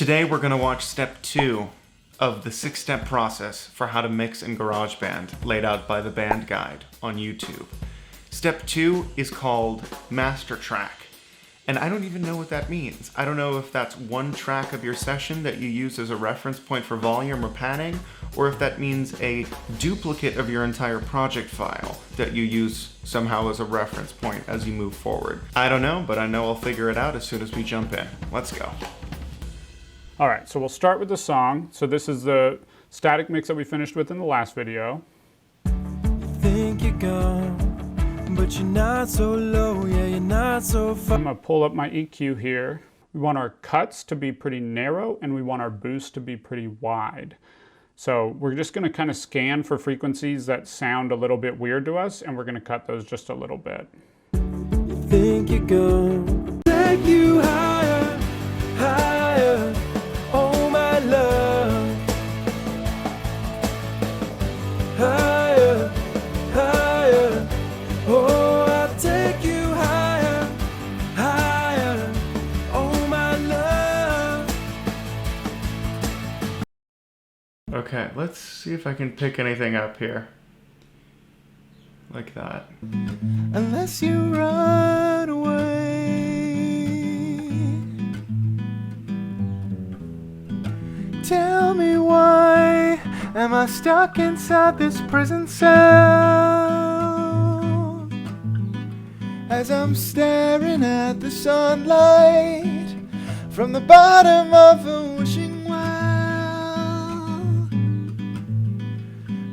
Today we're going to watch step 2 of the 6-step process for how to mix in GarageBand laid out by the band guide on YouTube. Step 2 is called master track. And I don't even know what that means. I don't know if that's one track of your session that you use as a reference point for volume or panning, or if that means a duplicate of your entire project file that you use somehow as a reference point as you move forward. I don't know, but I know I'll figure it out as soon as we jump in. Let's go. All right, so we'll start with the song. So this is the static mix that we finished with in the last video. You think you're gone, but you're not so low, yeah, you're not so far. I'm gonna pull up my EQ here. We want our cuts to be pretty narrow and we want our boost to be pretty wide. So we're just gonna kind of scan for frequencies that sound a little bit weird to us, and we're gonna cut those just a little bit. You think you're gone, take you higher, higher, oh my love. Higher, higher, oh I'll take you higher, higher, oh my love. Okay, let's see if I can pick anything up here. Like that. Unless you run away, tell me why am I stuck inside this prison cell as I'm staring at the sunlight from the bottom of a wishing well.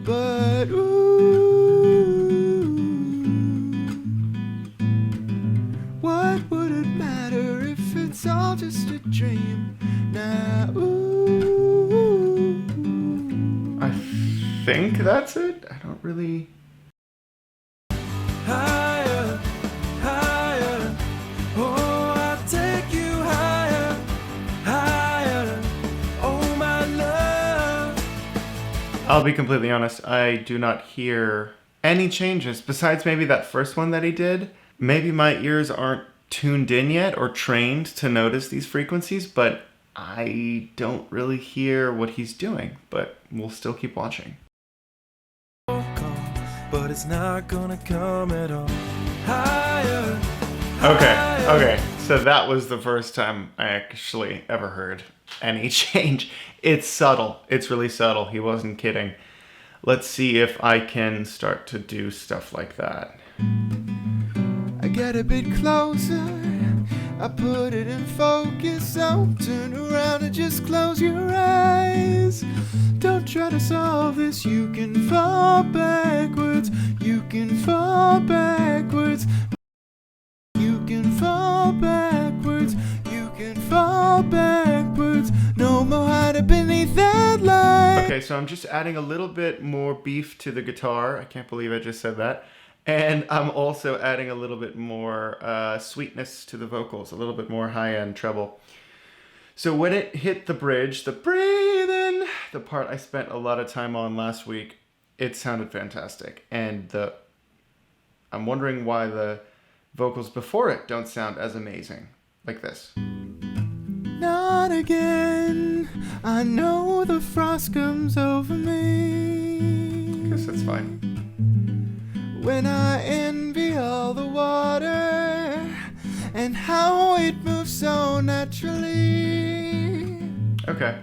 But what would it matter if it's all just a dream now? I think that's it. I don't really... Higher, higher, oh I'll take you higher, higher, oh my love. I'll be completely honest, I do not hear any changes besides maybe that first one that he did. Maybe my ears aren't tuned in yet or trained to notice these frequencies, but I don't really hear what he's doing, but we'll still keep watching. But it's not gonna come at all. Higher. Okay, so that was the first time I actually ever heard any change. It's subtle, it's really subtle, he wasn't kidding. Let's see if I can start to do stuff like that. I get a bit closer, I put it in focus, I'll turn around and just close your eyes. Don't try to solve this, you can fall backwards, you can fall backwards, you can fall backwards, you can fall backwards, no more hiding beneath that line. Okay, so I'm just adding a little bit more beef to the guitar. I can't believe I just said that. And I'm also adding a little bit more sweetness to the vocals, a little bit more high-end treble. So when it hit the bridge, the breathing, the part I spent a lot of time on last week, it sounded fantastic. And I'm wondering why the vocals before it don't sound as amazing, like this. Not again, I know the frost comes over me. I guess that's fine. When I envy all the water and how it moves so naturally. Okay.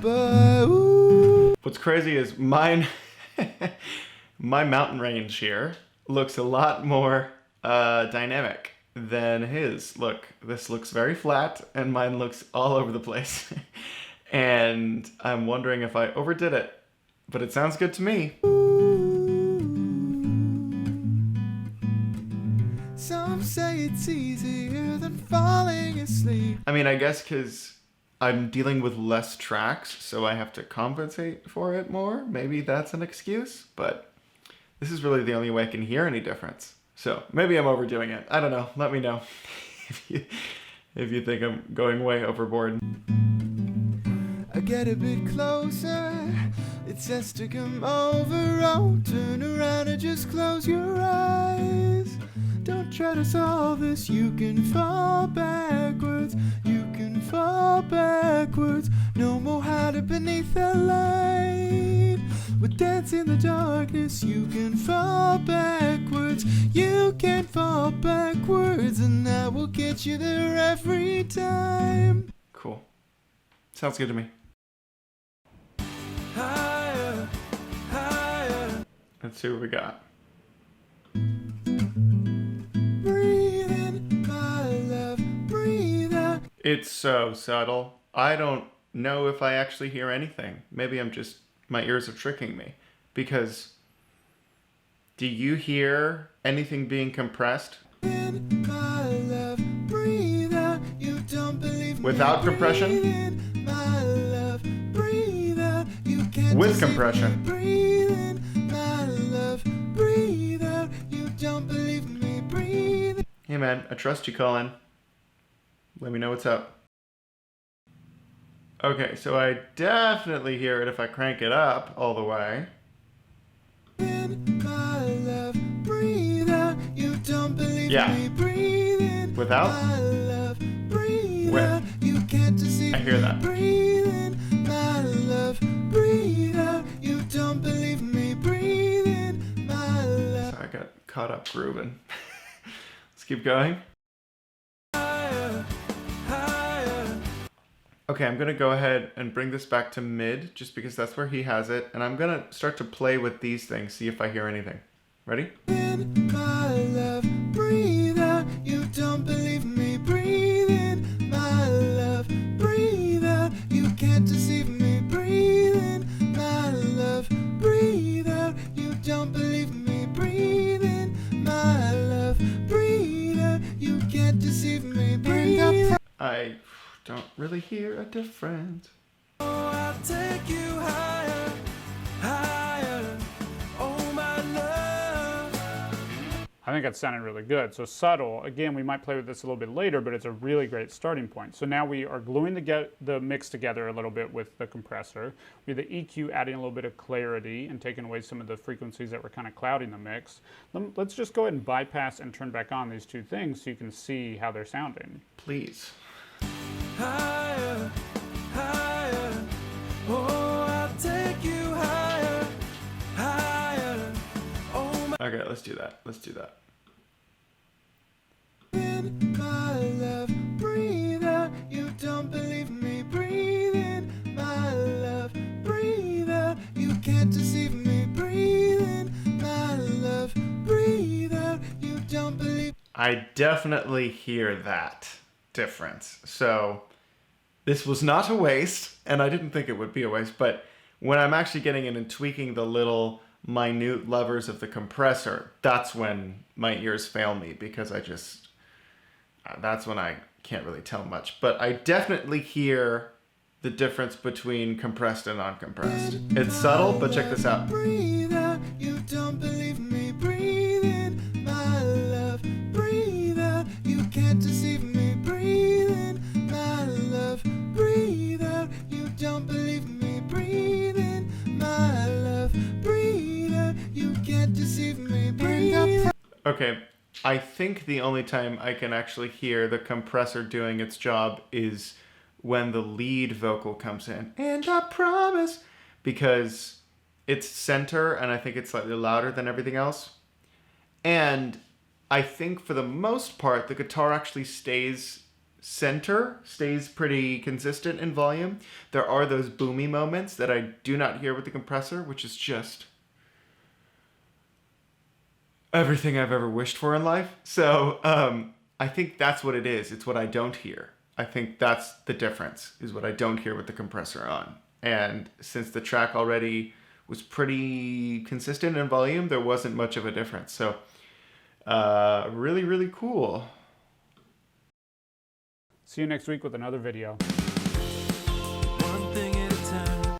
But ooh. What's crazy is my mountain range here looks a lot more dynamic than his. Look, this looks very flat and mine looks all over the place. And I'm wondering if I overdid it, but it sounds good to me. Some say it's easier than falling asleep. I mean, I guess because I'm dealing with less tracks, so I have to compensate for it more. Maybe that's an excuse, but this is really the only way I can hear any difference. So maybe I'm overdoing it. I don't know. Let me know if you think I'm going way overboard. I get a bit closer, it says to come over, oh, turn around and just close your eyes. Don't try to solve this, you can fall backwards, you can fall fall backwards. No more hiding beneath the light. With dance in the darkness, you can fall backwards. You can fall backwards, and I will get you there every time. Cool. Sounds good to me. Higher, higher. Let's see what we got. Breathe in, my love, breathe out. It's so subtle. I don't know if I actually hear anything. Maybe my ears are tricking me. Because do you hear anything being compressed? In, my love, breathe out. You don't believe me. Without compression? Breathe in, my love, breathe out. You can't With deceive compression. me. Breathe in, my love, breathe out. You don't believe me. Breathe in. Hey man, I trust you, Colin. Let me know what's up. Okay, so I definitely hear it if I crank it up all the way. My love, breathe out. You don't believe Yeah. me. Breathe in. Without? My love, breathe With. out. You can't deceive I hear that. me. Breathe in. My love, breathe out. You don't believe me. Breathe in. My love. Sorry, I got caught up grooving. Let's keep going. Higher, higher. Okay, I'm gonna go ahead and bring this back to mid, just because that's where he has it, and I'm gonna start to play with these things, see if I hear anything. Ready? In. My love, breathe out. You don't believe me. Breathe in. My love, breathe out. You can't deceive me. Breathe in. My love, breathe out. You don't believe me. Breathe in. My love, breathe out. You can't deceive me. Breathe out. I don't really hear a difference. Oh, I'll take you higher, higher. Oh, my love. I think that sounded really good. So subtle, again, we might play with this a little bit later, but it's a really great starting point. So now we are gluing the mix together a little bit with the compressor. We have the EQ adding a little bit of clarity and taking away some of the frequencies that were kind of clouding the mix. Let's just go ahead and bypass and turn back on these two things so you can see how they're sounding. Please. Higher, higher. Oh, I'll take you higher, higher. Oh, my. Okay, let's do that. Let's do that. In, my love, breathe out. You don't believe me. Breathe in, my love, breathe out. You can't deceive me. Breathe in, my love, breathe out. You don't believe. I definitely hear that difference. So this was not a waste, and I didn't think it would be a waste, but when I'm actually getting in and tweaking the little minute levers of the compressor, that's when my ears fail me, because that's when I can't really tell much. But I definitely hear the difference between compressed and non-compressed. It's subtle, but check this out. Breathe out. You don't believe me. Breathe in, my love, breathe out. You can't deceive me. Breathe in, my love, breathe out. You don't believe me. Breathe in, my love, breathe out. You can't deceive me. Breathe out. Okay, I think the only time I can actually hear the compressor doing its job is when the lead vocal comes in. And I promise, because it's center and I think it's slightly louder than everything else. And I think for the most part, the guitar actually stays center, stays pretty consistent in volume. There are those boomy moments that I do not hear with the compressor, which is just everything I've ever wished for in life. So I think that's what it is. It's what I don't hear. I think that's the difference, is what I don't hear with the compressor on. And since the track already was pretty consistent in volume, there wasn't much of a difference. So really, really cool. See you next week with another video. One thing at a time.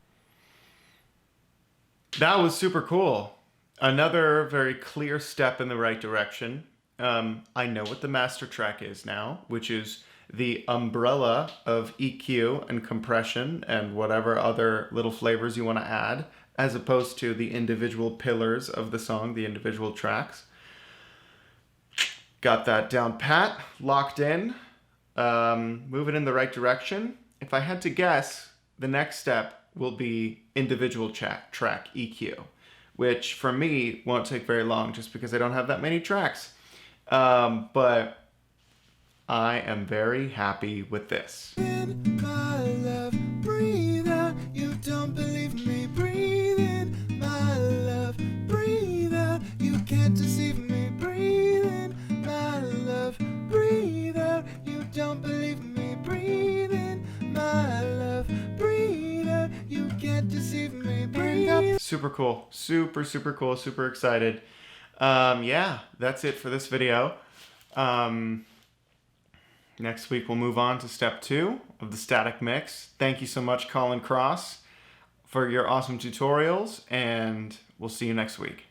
That was super cool. Another very clear step in the right direction. I know what the master track is now, which is the umbrella of EQ and compression and whatever other little flavors you want to add, as opposed to the individual pillars of the song, the individual tracks. Got that down pat, locked in, moving in the right direction. if I had to guess, the next step will be individual track EQ, which for me won't take very long just because I don't have that many tracks. But I am very happy with this. In my love, breathe out. You don't believe me. Breathe in, my love. Breathe out. You can't deceive me. Breathe in, my love. Breathe out. You don't believe me. Breathe in, my love. Breathe out. You can't deceive me. Breathe out. Super cool. Super, super cool. Super excited. Yeah, that's it for this video. Next week, we'll move on to step 2 of the static mix. Thank you so much, Colin Cross, for your awesome tutorials, and we'll see you next week.